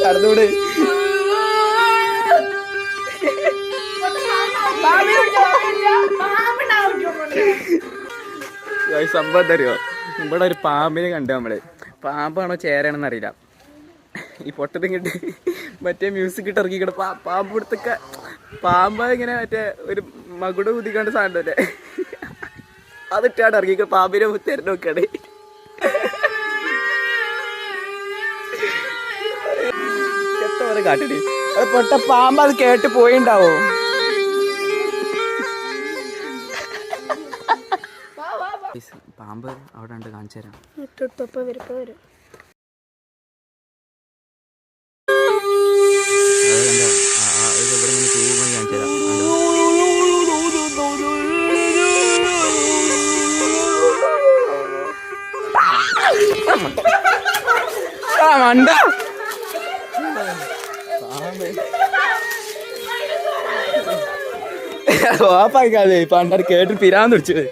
കടന്നൂടെ സംഭവം തരുമോ? ഇവിടെ ഒരു പാമ്പിനെ കണ്ടു നമ്മള്. പാമ്പാണോ ചേരാണെന്ന് അറിയില്ല. ഈ പൊട്ടത്തും കിട്ടി മറ്റേ മ്യൂസിക് ഇട്ട് ഇറക്കിക്കട പാമ്പ് കൊടുത്തൊക്കെ പാമ്പ ഇങ്ങനെ മറ്റേ ഒരു മകുട് കുതിക്കാണ്ട് സാധനല്ലേ അതിട്ടാണ് ഇറങ്ങിക്ക പാമ്പിനെ തരുന്ന നോക്കാണ്. എത്ര കാട്ടിട്ട് അത് പൊട്ട പാമ്പ് അത് കേട്ട് പോയിണ്ടാവോ? പാമ്പ് അവിടെ ഉണ്ട്, കാണിച്ചു തരാം. മണ്ട ഓപ്പാക്കാതെ പണ്ടാട് കേട്ട് പിരാന്ന് പിടിച്ചത്.